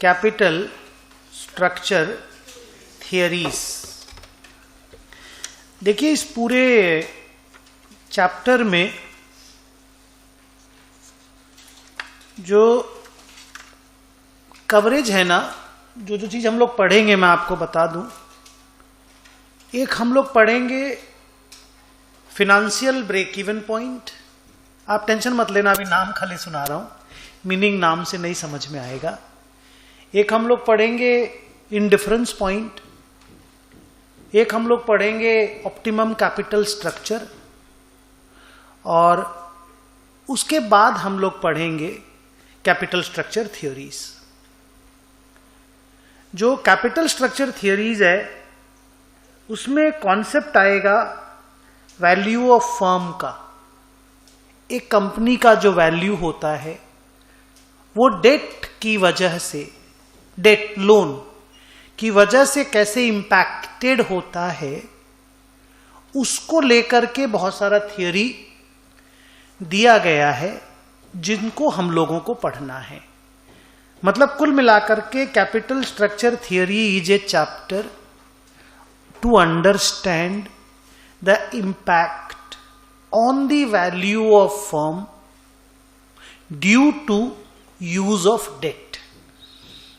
Capital structure theories. देखिए इस पूरे चैप्टर में जो कवरेज है ना, जो जो चीज हम लोग पढ़ेंगे मैं आपको बता दूं। एक हम लोग पढ़ेंगे फिनेंशियल ब्रेक इवन पॉइंट। आप टेंशन मत लेना, अभी नाम खाली सुना रहा हूं, मीनिंग नाम से नहीं समझ में आएगा। एक हम लोग पढ़ेंगे इंडिफरेंस पॉइंट, एक हम लोग पढ़ेंगे ऑप्टिमम कैपिटल स्ट्रक्चर, और उसके बाद हम लोग पढ़ेंगे कैपिटल स्ट्रक्चर थियोरीज। जो कैपिटल स्ट्रक्चर थियोरीज है उसमें कॉन्सेप्ट आएगा वैल्यू ऑफ फर्म का। एक कंपनी का जो वैल्यू होता है वो डेट की वजह से, डेट लोन की वजह से कैसे इंपैक्टेड होता है, उसको लेकर के बहुत सारा थियोरी दिया गया है जिनको हम लोगों को पढ़ना है। मतलब कुल मिलाकर के capital structure theory is a chapter to understand the impact on the value of firm due to use of debt.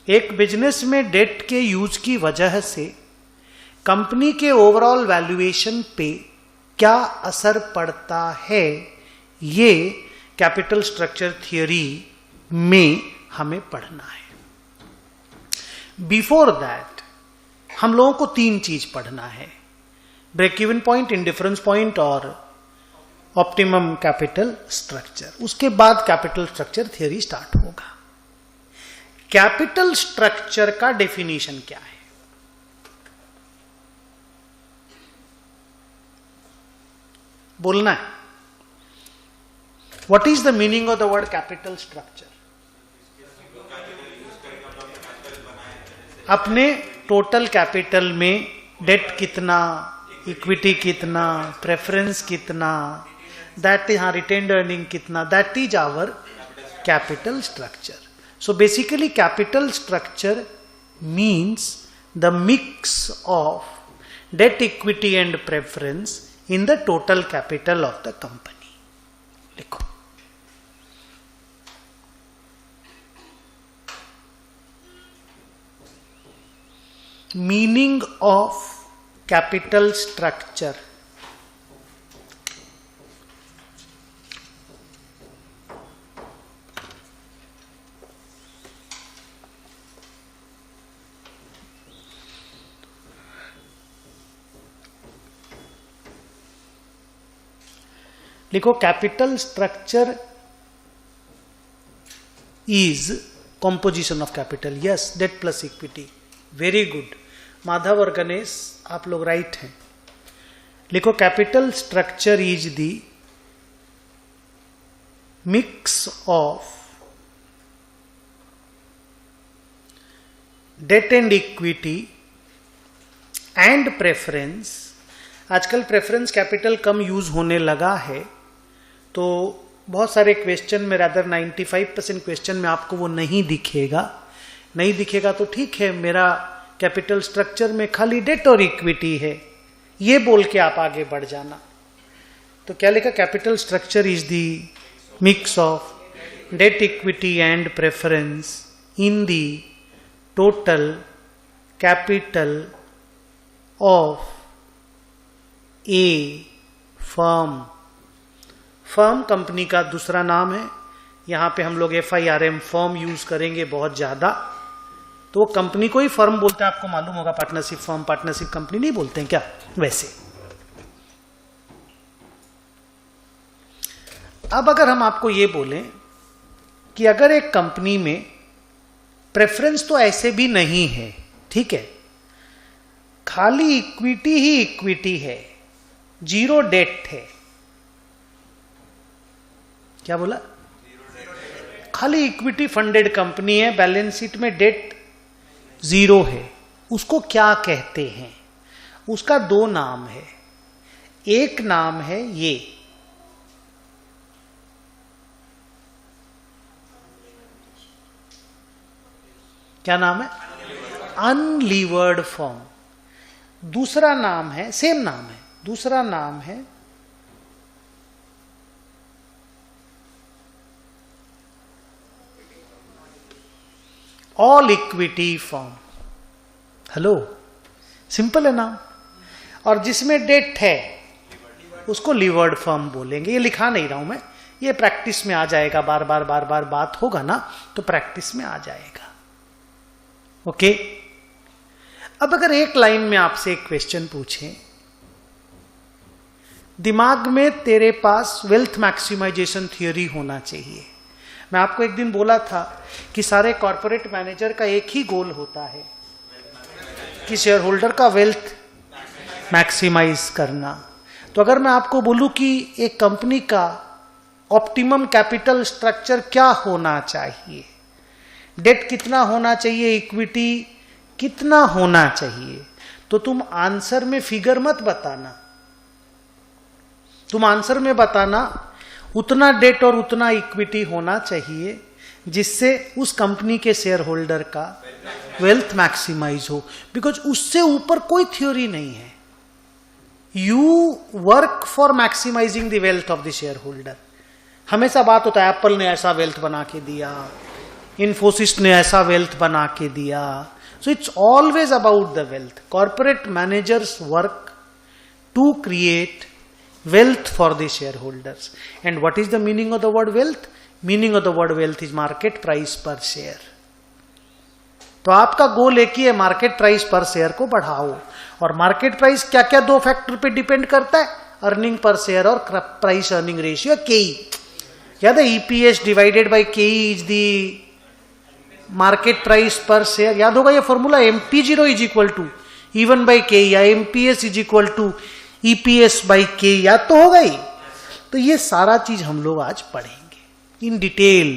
एक बिजनेस में डेट के यूज की वजह से कंपनी के ओवरऑल वैल्यूएशन पे क्या असर पड़ता है, ये कैपिटल स्ट्रक्चर थियोरी में हमें पढ़ना है। बिफोर दैट हम लोगों को तीन चीज पढ़ना है, break even point, indifference point और ऑप्टिमम कैपिटल स्ट्रक्चर। उसके बाद कैपिटल स्ट्रक्चर थियोरी स्टार्ट होगा। कैपिटल स्ट्रक्चर का डेफिनेशन क्या है? बोलना है। What is the meaning of the word capital structure? अपने टोटल कैपिटल में डेट कितना, इक्विटी कितना, प्रेफरेंस कितना, दैट इज रिटेन्ड अर्निंग कितना, that is our capital structure. So basically capital structure means the mix of debt, equity and preference in the total capital of the company. लिखो। Meaning of capital structure. देखो capital structure is composition of capital. Yes, debt plus equity. Very good Madhav और गणेश, आप लोग right हैं। लिखो capital structure is the mix of debt and equity and preference. आजकल preference capital कम use होने लगा है, तो बहुत सारे क्वेश्चन में, रादर 95% क्वेश्चन में आपको वो नहीं दिखेगा। नहीं दिखेगा तो ठीक है, मेरा कैपिटल स्ट्रक्चर में खाली डेट और इक्विटी है, ये बोल के आप आगे बढ़ जाना। तो क्या लिखा? Capital structure is the mix of debt, equity and preference in the total capital of a firm. Firm company का दूसरा नाम है। यहां पे हम लोग FIRM फर्म यूज करेंगे बहुत ज्यादा, तो वो कंपनी को ही फर्म बोलते हैं। आपको मालूम होगा, पार्टनरशिप फर्म, पार्टनरशिप कंपनी नहीं बोलते हैं क्या? वैसे अब अगर हम आपको ये बोलें कि अगर एक कंपनी में प्रेफरेंस तो ऐसे भी नहीं है, ठीक है, खाली इक्विटी ही इक्विटी है, जीरो डेट है। क्या बोला? खाली इक्विटी फंडेड कंपनी है, बैलेंस शीट में डेट जीरो है, उसको क्या कहते हैं? उसका दो नाम है। एक नाम है ये, क्या नाम है? Unlevered form. दूसरा नाम है, सेम नाम है, दूसरा नाम है all equity form. Hello, simple है नाम। और जिसमें डेट है उसको लीवर्ड फर्म बोलेंगे। ये लिखा नहीं रहा हूं मैं, ये प्रैक्टिस में आ जाएगा, बार बार बार बार बात होगा ना तो प्रैक्टिस में आ जाएगा। ओके। अब अगर एक लाइन में आपसे एक क्वेश्चन पूछें, दिमाग में तेरे पास वेल्थ मैक्सिमाइजेशन थियोरी होना चाहिए। मैं आपको एक दिन बोला था कि सारे कॉर्पोरेट मैनेजर का एक ही गोल होता है कि शेयर होल्डर का वेल्थ मैक्सिमाइज करना। तो अगर मैं आपको बोलूं कि एक कंपनी का ऑप्टिमम कैपिटल स्ट्रक्चर क्या होना चाहिए, डेट कितना होना चाहिए, इक्विटी कितना होना चाहिए, तो तुम आंसर में फिगर मत बताना, तुम आंसर में बताना उतना डेट और उतना इक्विटी होना चाहिए जिससे उस कंपनी के शेयर होल्डर का वेल्थ मैक्सिमाइज हो। बिकॉज उससे ऊपर कोई थ्योरी नहीं है। You work for maximising the wealth of the shareholder. हमेशा बात होता है एप्पल ने ऐसा वेल्थ बना के दिया, इन्फोसिस ने ऐसा वेल्थ बना के दिया। So it's always about the wealth. Corporate managers work to create wealth for the shareholders. And what is the meaning of the word wealth? Meaning of the word wealth is market price per share. तो आपका गोल एक ही है, market price per share को बढ़ाओ। और market price क्या क्या दो फैक्टर पे डिपेंड करता है? अर्निंग पर शेयर और प्राइस अर्निंग रेशियो, केई। याद है, EPS divided by K E is the market price per share. याद होगा ये formula, MP0 is equal to E1 by K E या MPS is equal to EPS by K, याद तो होगा ही। तो ये सारा चीज हम लोग आज पढ़ेंगे इन डिटेल।